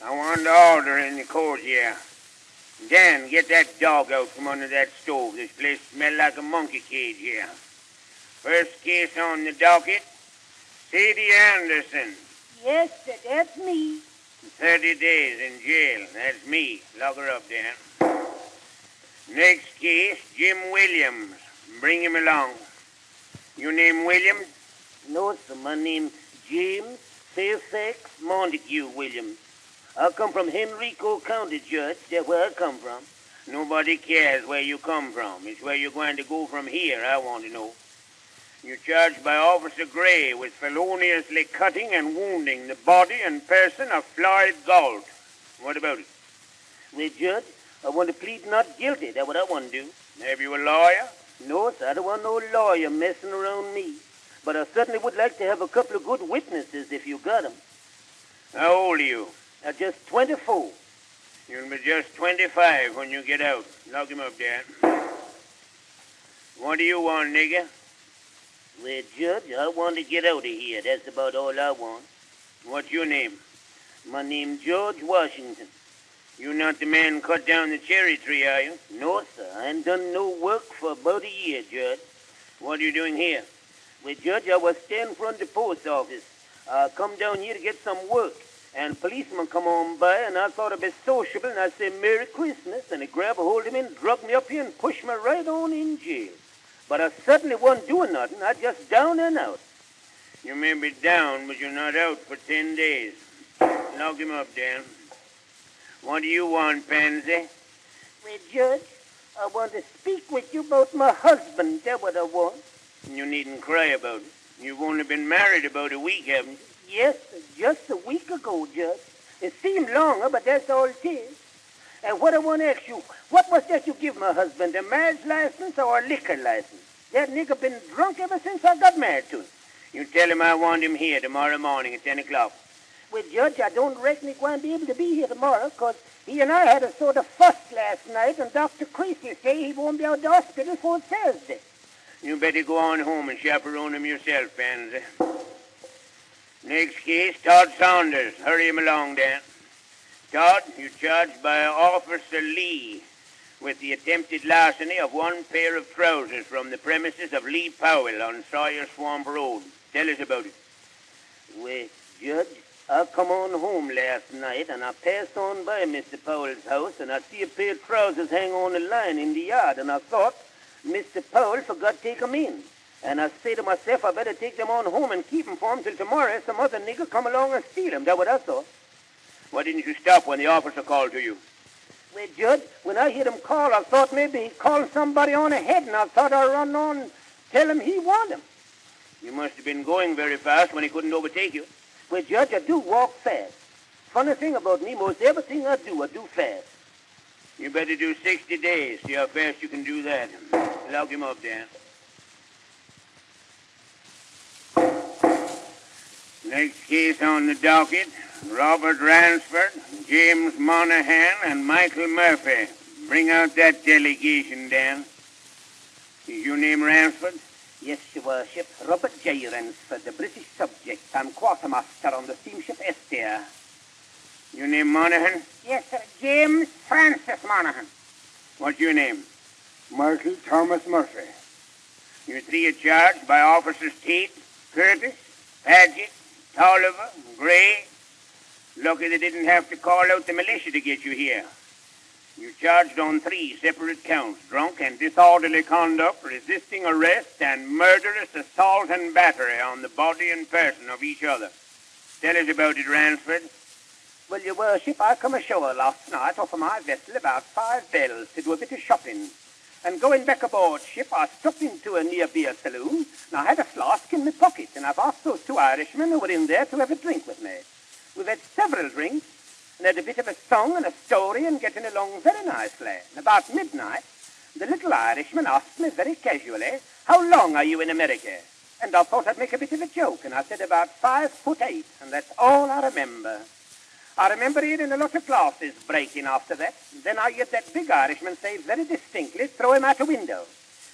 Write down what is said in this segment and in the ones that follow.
I want the order in the court here. Dan, get that dog out from under that stove. This place smells like a monkey cage here. First case on the docket, Sadie Anderson. Yes, sir, that's me. 30 days in jail. That's me. Lock her up, Dan. Next case, Jim Williams. Bring him along. You name Williams? No, sir, my name's James Fairfax Montague Williams. I come from Henrico County, Judge. That's where I come from. Nobody cares where you come from. It's where you're going to go from here, I want to know. You're charged by Officer Gray with feloniously cutting and wounding the body and person of Floyd Galt. What about it? Well, Judge, I want to plead not guilty. That's what I want to do. Have you a lawyer? No, sir, I don't want no lawyer messing around me. But I certainly would like to have a couple of good witnesses if you got them. How old are you? I'm just 24. You'll be just 25 when you get out. Lock him up, Dan. What do you want, nigger? Well, Judge, I want to get out of here. That's about all I want. What's your name? My name's George Washington. You not the man cut down the cherry tree, are you? No, sir. I ain't done no work for about a year, Judge. What are you doing here? Well, Judge, I was standing in front of the post office. I come down here to get some work. And a policeman come on by, and I thought I'd be sociable, and I said, Merry Christmas, and he grabbed a hold of me and drug me up here and pushed me right on in jail. But I certainly wasn't doing nothing. I just down and out. You may be down, but you're not out for 10 days. Lock him up, Dan. What do you want, Pansy? Well, Judge, I want to speak with you about my husband. That's what I want. You needn't cry about it. You've only been married about a week, haven't you? Yes, just a week ago, Judge. It seemed longer, but that's all it is. And what I want to ask you, what was that you give my husband, a marriage license or a liquor license? That nigga been drunk ever since I got married to him. You tell him I want him here tomorrow morning at 10 o'clock. Well, Judge, I don't reckon he's going to be able to be here tomorrow, because he and I had a sort of fuss last night, and Dr. Creasy say he won't be out of the hospital for Thursday. You better go on home and chaperone him yourself, Pansy. Next case, Todd Saunders. Hurry him along, Dan. Todd, you're charged by Officer Lee with the attempted larceny of one pair of trousers from the premises of Lee Powell on Sawyer Swamp Road. Tell us about it. Well, Judge, I come on home last night, and I passed on by Mr. Powell's house, and I see a pair of trousers hang on a line in the yard, and I thought Mr. Powell forgot to take 'em in. And I say to myself, I better take them on home and keep 'em for 'em till tomorrow. Some other nigger come along and steal 'em. That's what I thought. Why didn't you stop when the officer called to you? Well, Judge, when I heard him call, I thought maybe he called somebody on ahead, and I thought I'd run on and tell him he wanted 'em. You must have been going very fast when he couldn't overtake you. Well, Judge, I do walk fast. Funny thing about me, most everything I do fast. You better do 60 days. See how fast you can do that. Lock him up, Dan. Next case on the docket, Robert Ransford, James Monahan, and Michael Murphy. Bring out that delegation, Dan. Is your name Ransford? Yes, Your Worship. Robert J. Ransford, the British subject. I'm quartermaster on the steamship Estia. Your name Monahan? Yes, sir. James Francis Monahan. What's your name? Michael Thomas Murphy. You three are charged by Officers Tate, Curtis, Paget, Tolliver, Gray. Lucky they didn't have to call out the militia to get you here. You're charged on 3 separate counts: drunk and disorderly conduct, resisting arrest, and murderous assault and battery on the body and person of each other. Tell us about it, Ransford. Well, Your Worship, I come ashore last night off of my vessel about 5 bells to do a bit of shopping. And going back aboard ship, I stopped into a near beer saloon, and I had a flask in my pocket, and I've asked those 2 Irishmen who were in there to have a drink with me. We've had several drinks, and had a bit of a song and a story, and getting along very nicely. And about midnight, the little Irishman asked me very casually, "How long are you in America?" And I thought I'd make a bit of a joke, and I said about 5'8", and that's all I remember. I remember hearing a lot of glasses breaking after that. Then I heard that big Irishman say very distinctly, "Throw him out a window."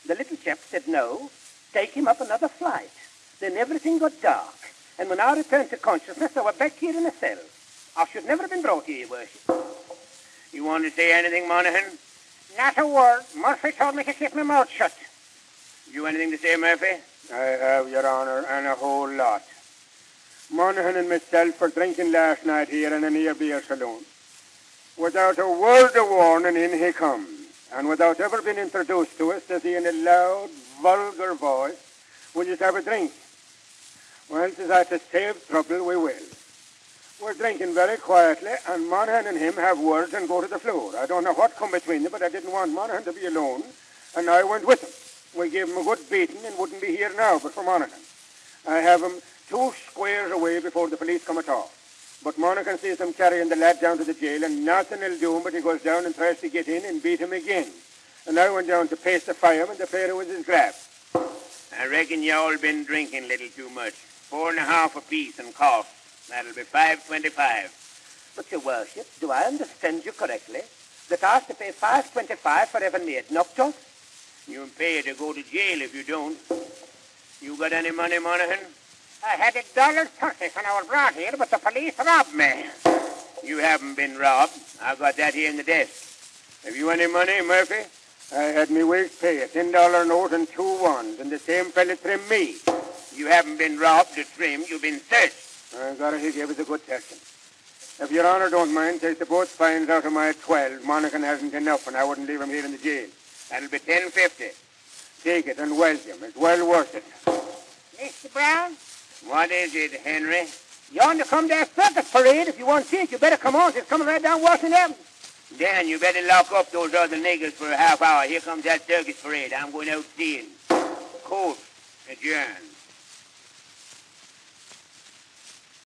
The little chap said no, take him up another flight. Then everything got dark. And when I returned to consciousness, I was back here in a cell. I should never have been brought here, your worship. You want to say anything, Monaghan? Not a word. Murphy told me to keep my mouth shut. You anything to say, Murphy? I have, Your Honor, and a whole lot. Monaghan and myself were drinking last night here in a near beer saloon. Without a word of warning, in he comes. And without ever being introduced to us, says he in a loud, vulgar voice, "Will you have a drink?" Well, says I, to save trouble, we will. We're drinking very quietly, and Monaghan and him have words and go to the floor. I don't know what come between them, but I didn't want Monaghan to be alone, and I went with him. We gave him a good beating and wouldn't be here now but for Monaghan. I have him 2 squares away before the police come at all. But Monaghan sees him carrying the lad down to the jail, and nothing will do him but he goes down and tries to get in and beat him again. And I went down to pace the fireman, the pair was his grab. I reckon you all been drinking a little too much. 4.5 apiece and cost. That'll be $5.25. But, your worship, do I understand you correctly? That I have to pay $5.25 for having made knocked off? You'll pay to go to jail if you don't. You got any money, Monaghan? I had $1.30 when I was brought here, but the police robbed me. You haven't been robbed. I got that here in the desk. Have you any money, Murphy? I had me week's pay, a $10 note and 2 ones, and the same fella trimmed me. You haven't been robbed or trimmed. You've been searched. I got it, he gave us a good section. If Your Honor don't mind, take the both fines out of my 12. Monaghan hasn't enough, and I wouldn't leave him here in the jail. That'll be $10.50. Take it and welcome. It's well worth it. Mr. Brown? What is it, Henry? You want to come to that circus parade? If you want to see it, you better come on. It's coming right down Washington Avenue. Dan, you better lock up those other niggers for a half hour. Here comes that circus parade. I'm going out seeing. Court adjourned.